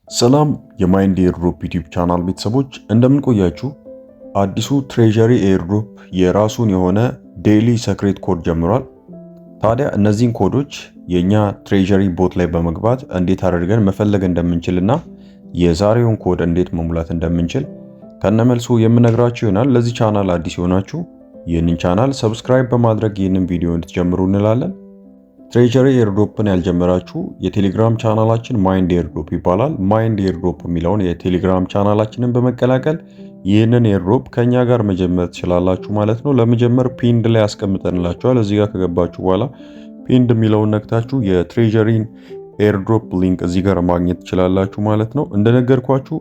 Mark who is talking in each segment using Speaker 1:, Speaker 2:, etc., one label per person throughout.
Speaker 1: ሰላም የማይንድ ኤርድሮፕ ዩቲዩብ ቻናል ቤተሰቦች እንደምን ቆያችሁ? አዲሱ ትሬዠሪ ኤርድሮፕ የራሱን የሆነ ዴይሊ ሰክሬት ኮድ ጀምሯል። ታዲያ እነዚህን ኮዶች የኛ ትሬዠሪ ቦት ላይ በመግባት እንዴት አድርገን መፈለግ እንደምንችልና የዛሬውን ኮድ እንዴት መሙላት እንደምንችል ከነመልሱ የምነግራችሁ ይሆናል። ለዚህ ቻናል አዲስ የሆናችሁ ይህንን ቻናል ሰብስክራይብ በማድረግ ይህንን ቪዲዮ እንድትጀምሩ እንላለን። ትሬዠሪ ኤርድሮፕን ያልጀመራችሁ የቴሌግራም ቻናላችን ማይንድ ኤርድሮፕ ይባላል። ማይንድ ኤርድሮፕ የሚለውን የቴሌግራም ቻናላችንን በመቀላቀል ይህንን ኤርድሮፕ ከኛ ጋር መጀመር ትችላላችሁ ማለት ነው። ለመጀመር ፒንድ ላይ አስቀምጠንላችኋል። እዚህ ጋር ከገባችሁ በኋላ ፒንድ የሚለውን ነክታችሁ የትሬዠሪን ኤርድሮፕ ሊንክ እዚህ ጋር ማግኘት ትችላላችሁ ማለት ነው። እንደነገርኳችሁ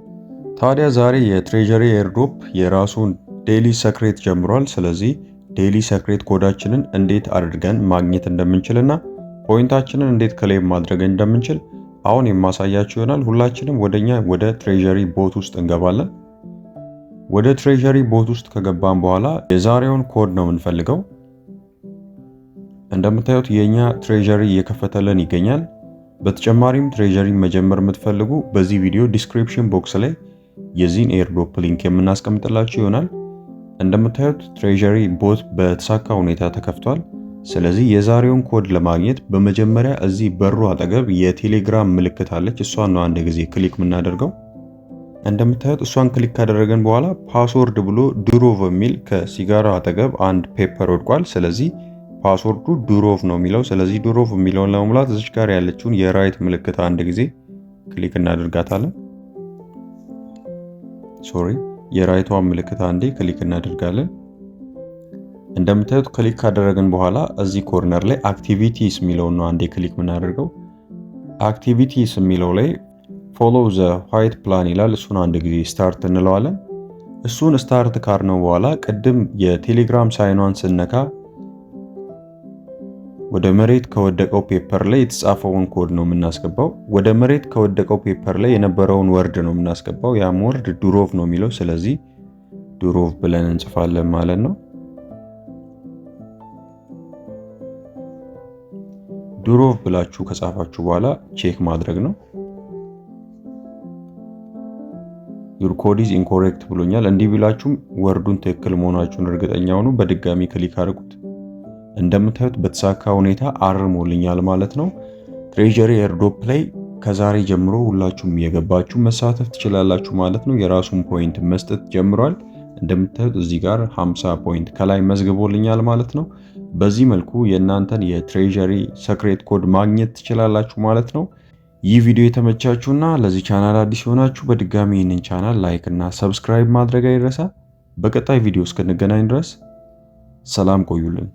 Speaker 1: ታዲያ ዛሬ የትሬዠሪ ኤርድሮፕ የራሱን ዴይሊ ሰክሬት ጀምሯል። ስለዚህ ዴይሊ ሰክሬት ኮዳችንን እንዴት አድርገን ማግኘት እንደምንችልና ፖይንታችንን እንዴት ክሌም ማድረግ እንደምንችል አሁን የማሳያችሁ ይሆናል። ሁላችንም ወደ ትሬዠሪ ቦት ውስጥ እንገባለን። ወደ ትሬዠሪ ቦት ውስጥ ከገባን በኋላ የዛሬውን ኮድ ነው የምንፈልገው። እንደምታዩት የኛ ትሬዠሪ እየከፈተልን ይገኛል። በተጨማሪም ትሬዠሪ መጀመር የምትፈልጉ በዚህ ቪዲዮ ዲስክሪፕሽን ቦክስ ላይ የዚህን ኤርድሮፕ ሊንክ የምናስቀምጥላችሁ ይሆናል። እንደምታዩት ትሬዠሪ ቦት በተሳካ ሁኔታ ተከፍቷል። ስለዚህ የዛሬውን ኮድ ለማግኘት በመጀመሪያ እዚህ በሩ አጠገብ የቴሌግራም ምልክት አለች። እሷን ነው አንድ ጊዜ ክሊክ የምናደርገው። እንደምታዩት እሷን ክሊክ ካደረገን በኋላ ፓስወርድ ብሎ ዱሮቭ የሚል ከሲጋራ አጠገብ አንድ ፔፐር ወድቋል። ስለዚህ ፓስወርዱ ዱሮቭ ነው የሚለው። ስለዚህ ዱሮቭ የሚለውን ለመሙላት እዚች ጋር ያለችውን የራይት ምልክት አንድ ጊዜ ክሊክ እናደርጋታለን። የራይቷን ምልክት አንዴ ክሊክ እናደርጋለን። እንደምታዩት ክሊክ ካደረግን በኋላ እዚህ ኮርነር ላይ አክቲቪቲስ የሚለውን ነው አንዴ ክሊክ የምናደርገው። አክቲቪቲስ የሚለው ላይ ፎሎ ዘ ዋይት ፕላን ይላል። እሱን አንድ ጊዜ ስታርት እንለዋለን። እሱን ስታርት ካርነው በኋላ ቅድም የቴሌግራም ሳይኗን ስነካ ወደ መሬት ከወደቀው ፔፐር ላይ የተጻፈውን ኮድ ነው የምናስገባው። ወደ መሬት ከወደቀው ፔፐር ላይ የነበረውን ወርድ ነው የምናስገባው። ያም ወርድ ዱሮቭ ነው የሚለው። ስለዚህ ዱሮቭ ብለን እንጽፋለን ማለት ነው። ዱሮቭ ብላችሁ ከጻፋችሁ በኋላ ቼክ ማድረግ ነው። ዩር ኮድ ኢዝ ኢንኮሬክት ብሎኛል። እንዲህ ብላችሁም ወርዱን ትክክል መሆናችሁን እርግጠኛ ሁኑ። በድጋሚ ክሊክ አድርጉት። እንደምታዩት በተሳካ ሁኔታ አርሞልኛል ማለት ነው። ትሬዠሪ ኤርድሮፕ ላይ ከዛሬ ጀምሮ ሁላችሁም የገባችሁ መሳተፍ ትችላላችሁ ማለት ነው። የራሱን ፖይንት መስጠት ጀምሯል። እንደምታዩት እዚህ ጋር 50 ፖይንት ከላይ መዝግቦልኛል ማለት ነው። በዚህ መልኩ የእናንተን የትሬዠሪ ሰክሬት ኮድ ማግኘት ትችላላችሁ ማለት ነው። ይህ ቪዲዮ የተመቻችሁና ለዚህ ቻናል አዲስ የሆናችሁ በድጋሚ ይህንን ቻናል ላይክ እና ሰብስክራይብ ማድረግ አይረሳ። በቀጣይ ቪዲዮ እስክንገናኝ ድረስ ሰላም ቆዩልን።